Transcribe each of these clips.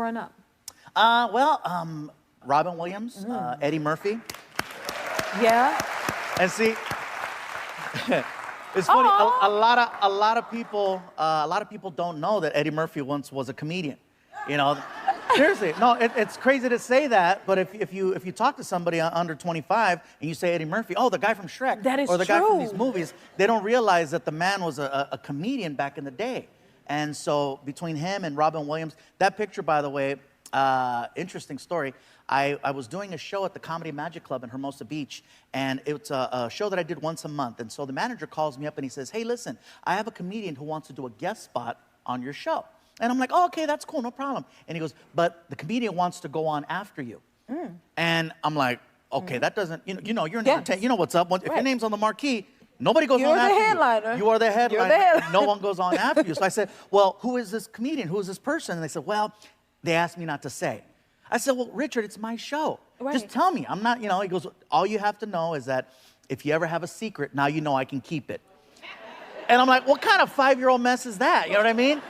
growing up? Robin Williams, Eddie Murphy. Yeah. And see, it's funny. A lot of people don't know that Eddie Murphy once was a comedian. You know, seriously. No, it's crazy to say that, but if you talk to somebody under 25 and you say Eddie Murphy, oh, the guy from Shrek, that is or the true. guy from these movies, they don't realize that the man was a comedian back in the day. And so between him and Robin Williams, that picture, by the way, interesting story. I was doing a show at the Comedy Magic Club in Hermosa Beach, and it's a show that I did once a month. And so the manager calls me up and he says, hey, listen, I have a comedian who wants to do a guest spot on your show. And I'm like, oh, okay, that's cool, no problem. And he goes, but the comedian wants to go on after you. And I'm like, okay, that doesn't, you know, you're an entertainer, you know what's up. If your name's on the marquee, nobody goes on after you. You're the headliner. You are the headliner. No one goes on after you. So I said, well, who is this comedian? Who is this person? And they said, well, they asked me not to say. I said, well, Richard, it's my show. Right. Just tell me. I'm not, you know, he goes, all you have to know is that if you ever have a secret, now you know I can keep it. And I'm like, what kind of 5-year-old mess is that? You know what I mean?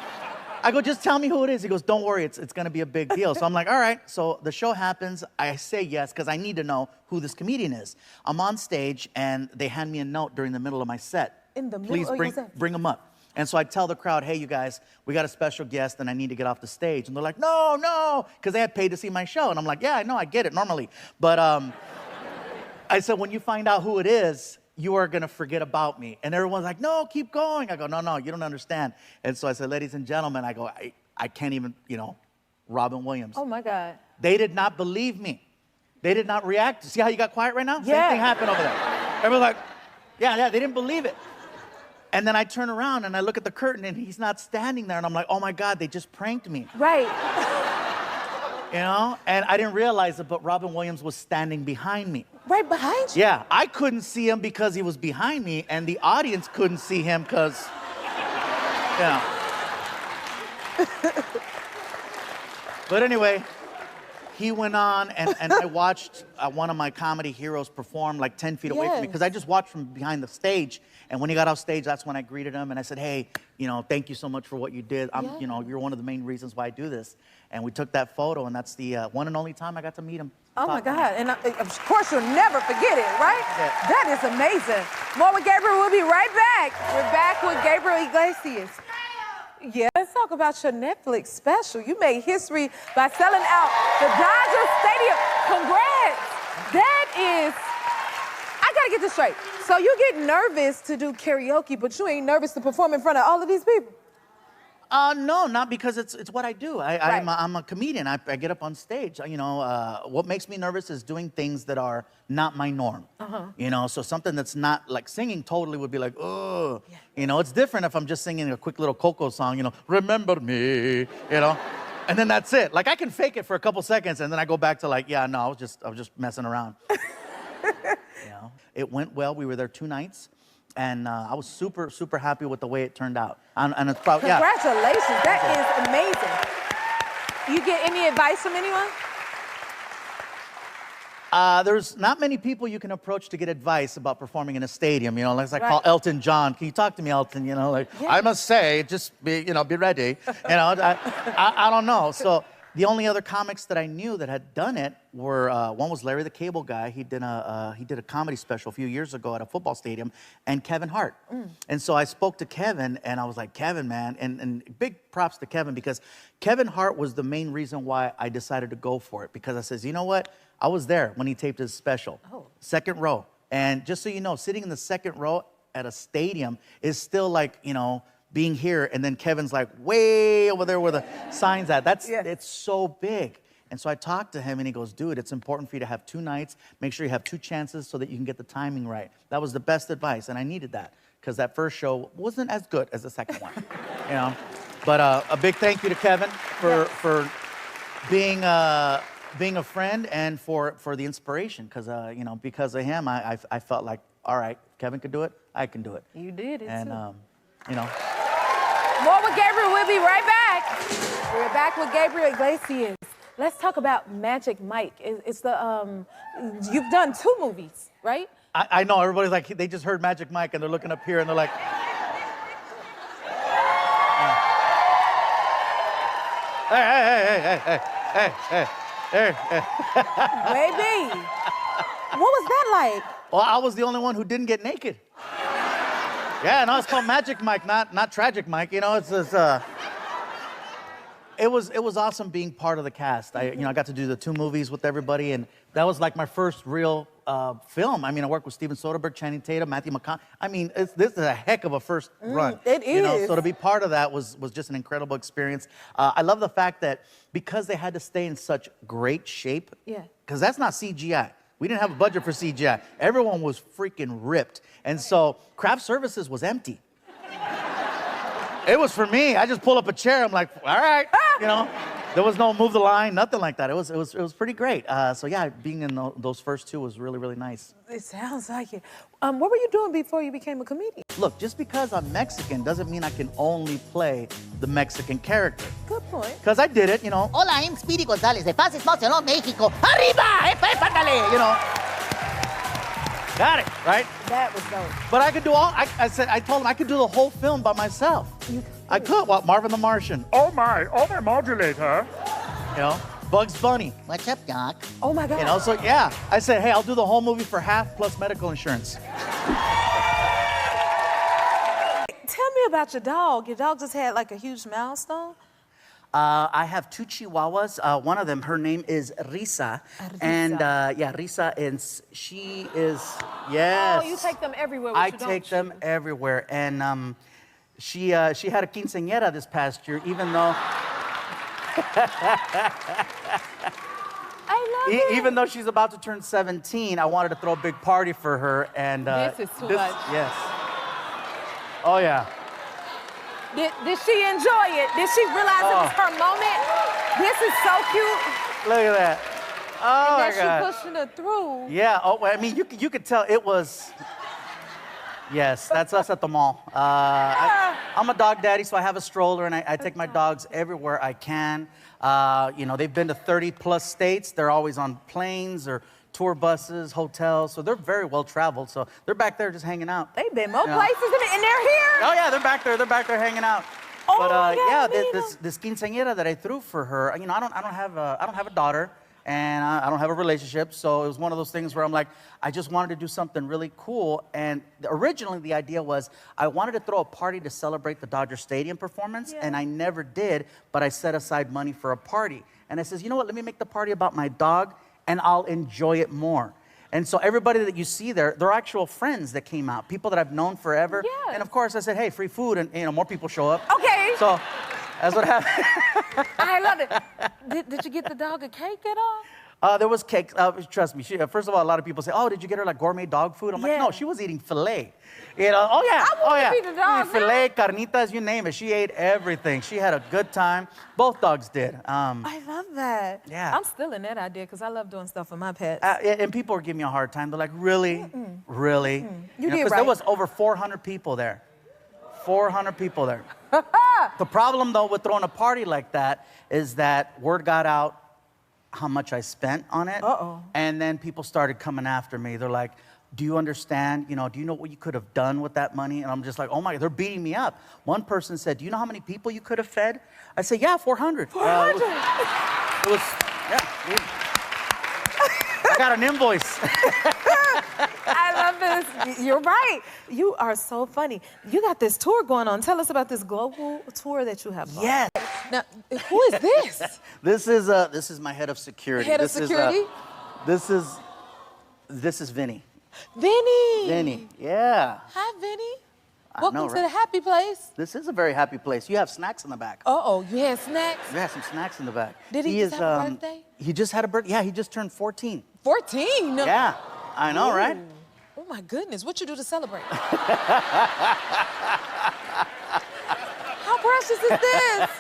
I go, just tell me who it is. He goes, don't worry, it's going to be a big deal. So I'm like, all right. So the show happens. I say yes because I need to know who this comedian is. I'm on stage, and they hand me a note during the middle of my set. In the middle Please of your set? bring him up. And so I tell the crowd, hey, you guys, we got a special guest, and I need to get off the stage. And they're like, no, because they had paid to see my show. And I'm like, yeah, I know, I get it normally. But I said, when you find out who it is, you are going to forget about me. And everyone's like, no, keep going. I go, no, you don't understand. And so I said, ladies and gentlemen, I go, I can't even, you know, Robin Williams. Oh, my God. They did not believe me. They did not react. See how you got quiet right now? Yeah. Same thing happened over there. Everyone's like, yeah, they didn't believe it. And then I turn around and I look at the curtain and he's not standing there. And I'm like, oh my God, they just pranked me. Right. You know? And I didn't realize it, but Robin Williams was standing behind me. Right behind you? Yeah, I couldn't see him because he was behind me, and the audience couldn't see him because, you know. But anyway, he went on, and I watched one of my comedy heroes perform like 10 feet away from me, because I just watched from behind the stage. And when he got off stage, that's when I greeted him, and I said, hey, you know, thank you so much for what you did. You know, you're one of the main reasons why I do this. And we took that photo, and that's the one and only time I got to meet him. Oh, my God. And of course, you'll never forget it, right? Yeah. That is amazing. More with Gabriel. We'll be right back. We're back with Gabriel Iglesias. Yeah, let's talk about your Netflix special. You made history by selling out the Dodger Stadium. Congrats. That is, I gotta get this straight. So you get nervous to do karaoke, but you ain't nervous to perform in front of all of these people? No, not because it's what I do. I'm a comedian. I get up on stage. You know, what makes me nervous is doing things that are not my norm. You know, so something that's not like singing totally would be like, oh. Yeah. You know, it's different if I'm just singing a quick little Coco song, you know, remember me, you know, and then that's it. Like I can fake it for a couple seconds and then I go back to like, yeah, no, I was just messing around. You know, it went well. We were there 2 nights. And I was super, super happy with the way it turned out. And it's probably, congratulations, that is amazing. You get any advice from anyone? There's not many people you can approach to get advice about performing in a stadium. You know, like I call Elton John. Can you talk to me, Elton? You know, like, I must say, just be ready. You know, I don't know. So the only other comics that I knew that had done it were, one was Larry the Cable Guy. He did a comedy special a few years ago at a football stadium, and Kevin Hart. And so I spoke to Kevin, and I was like, Kevin, man, and big props to Kevin, because Kevin Hart was the main reason why I decided to go for it, because I says, you know what? I was there when he taped his special, second row. And just so you know, sitting in the second row at a stadium is still like, you know, being here, and then Kevin's like way over there where the sign's at. It's so big. And so I talked to him, and he goes, dude, it's important for you to have 2 nights. Make sure you have 2 chances so that you can get the timing right. That was the best advice, and I needed that, because that first show wasn't as good as the second one. You know? But a big thank you to Kevin for being a friend and for the inspiration, because you know, because of him, I felt like, all right, Kevin could do it, I can do it. You did it, and too. you know. More with Gabriel. We'll be right back. We're back with Gabriel Iglesias. Let's talk about Magic Mike. It's the, you've done 2 movies, right? I know, everybody's like, they just heard Magic Mike, and they're looking up here, and they're like, Hey. Baby, what was that like? Well, I was the only one who didn't get naked. Yeah, no, it's called Magic Mike, not Tragic Mike. You know, it was awesome being part of the cast. I got to do the 2 movies with everybody, and that was like my first real film. I mean, I worked with Steven Soderbergh, Channing Tatum, Matthew McConaughey. I mean, this is a heck of a first run. It is. You know, so to be part of that was just an incredible experience. I love the fact that because they had to stay in such great shape. Yeah. Because that's not CGI. We didn't have a budget for CGI. Everyone was freaking ripped. And so craft services was empty. It was for me. I just pull up a chair. I'm like, all right, you know. There was no move the line, nothing like that. It was pretty great. So yeah, being in those first 2 was really, really nice. It sounds like it. What were you doing before you became a comedian? Look, just because I'm Mexican doesn't mean I can only play the Mexican character. Good point. Because I did it, you know. Hola, I'm Speedy González de Paz Barcelona, México. Arriba! ¡Epa, épandale! You know. Got it, right? That was dope. But I could do I told him I could do the whole film by myself. I could. Well, Marvin the Martian. Oh my modulator. You know, Bugs Bunny. What's up, Doc? Oh my God. You know, so yeah. I said, hey, I'll do the whole movie for half plus medical insurance. Tell me about your dog. Your dog just had like a huge milestone. I have 2 Chihuahuas. One of them, her name is Risa. And Risa, and she is, yes. Oh, you take them everywhere. I take them everywhere. And she had a quinceañera this past year, even though... I love it. Even though she's about to turn 17, I wanted to throw a big party for her. And This is too much. Yes. Oh, yeah. Did she enjoy it? Did she realize it was her moment? This is so cute. Look at that. Oh, my And God. that she pushing her through. Yeah, I mean, you could tell it was, yes, that's us at the mall. I'm a dog daddy, so I have a stroller, and I take my dogs everywhere I can. You know, they've been to 30-plus states. They're always on planes or tour buses, hotels, so they're very well traveled. So they're back there just hanging out. They've been more places and they're here. Oh yeah, they're back there hanging out. Oh, But yeah, this quinceañera that I threw for her, you know, I don't have a daughter, and I don't have a relationship, so it was one of those things where I'm like, I just wanted to do something really cool. And originally the idea was I wanted to throw a party to celebrate the Dodger Stadium performance, and I never did, but I set aside money for a party. And I says, you know what, let me make the party about my dog, and I'll enjoy it more. And so everybody that you see there, they're actual friends that came out, people that I've known forever. Yeah. And of course I said, hey, free food, and you know, more people show up. Okay. So that's what happened. I love it. Did you get the dog a cake at all? There was cake. Trust me. First of all, a lot of people say, "Oh, did you get her like gourmet dog food?" I'm like, "No, she was eating filet." You know? Oh yeah. I want to be the dog. Filet, carnitas, you name it. She ate everything. She had a good time. Both dogs did. I love that. Yeah. I'm still in that idea because I love doing stuff for my pets. And people are giving me a hard time. They're like, "Really, really?" You did Because right. there was over 400 people there. 400 people there. The problem, though, with throwing a party like that is that word got out how much I spent on it. Uh-oh. And then people started coming after me. They're like, do you understand? You know, do you know what you could have done with that money? And I'm just like, oh my, they're beating me up. One person said, do you know how many people you could have fed? I said, yeah, 400. 400. It was, yeah. I got an invoice. I love this. You're right. You are so funny. You got this tour going on. Tell us about this global tour that you have going. Yes. Now, who is this? This is my head of security. Head of security? This is Vinny. Vinny. Vinny, yeah. Hi, Vinny. I Welcome know, to right? the happy place. This is a very happy place. You have snacks in the back. Uh-oh, you had snacks? You have some snacks in the back. Did he just have a birthday? He just had a birthday. Yeah, he just turned 14. 14? Yeah, I know, right? Oh, my goodness. What you do to celebrate? How precious is this?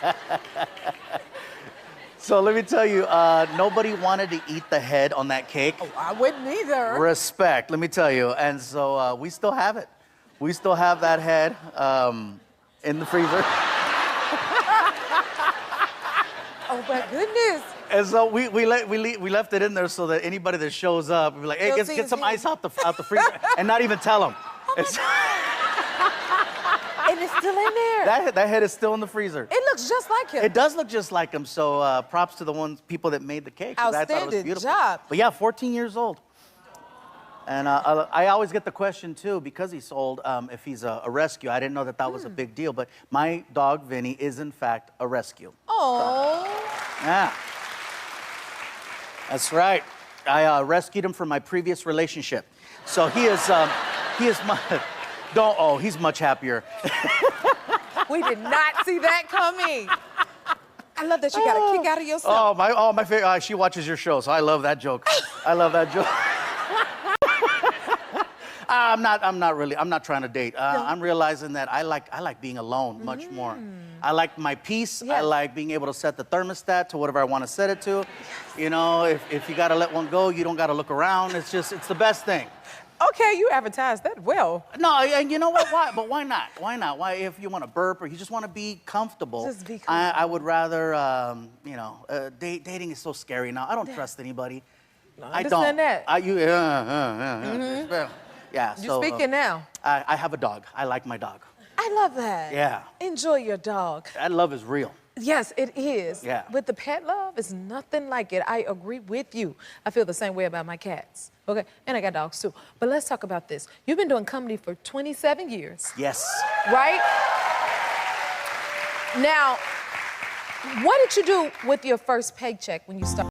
So let me tell you, nobody wanted to eat the head on that cake. Oh, I wouldn't either. Respect, let me tell you. And so we still have it. We still have that head in the freezer. Oh, my goodness. And so we left it in there so that anybody that shows up, we'll be like, hey, They'll see get his some head. ice out the freezer, and not even tell them. And And it's still in there. That head is still in the freezer. It looks just like him. It does look just like him, so props to the people that made the cake. 'Cause I thought it was Outstanding beautiful. job. But yeah, 14 years old. And I always get the question, too, because he's old, if he's a rescue. I didn't know that was a big deal, but my dog, Vinny, is, in fact, a rescue. Oh. Yeah. That's right. I rescued him from my previous relationship. So he is he's much happier. We did not see that coming. I love that you got a kick out of yourself. My favorite. She watches your show, so I love that joke. I love that joke. I'm not trying to date. I'm realizing that I like being alone much more. I like my peace. Yes. I like being able to set the thermostat to whatever I want to set it to. Yes. You know, if you got to let one go, you don't got to look around. It's the best thing. Okay, you advertised that well. No, and you know what? Why? But why not? Why not? Why, if you want to burp or you just want to be comfortable? Just be comfortable. I would rather, dating is so scary now. I don't trust anybody. No, I understand don't. that. Yeah. You're speaking now. I have a dog. I like my dog. I love that. Yeah. Enjoy your dog. That love is real. Yes, it is. Yeah. But the pet love is nothing like it. I agree with you. I feel the same way about my cats. Okay, and I got dogs too. But let's talk about this. You've been doing comedy for 27 years. Yes. Right? Now, what did you do with your first paycheck when you started?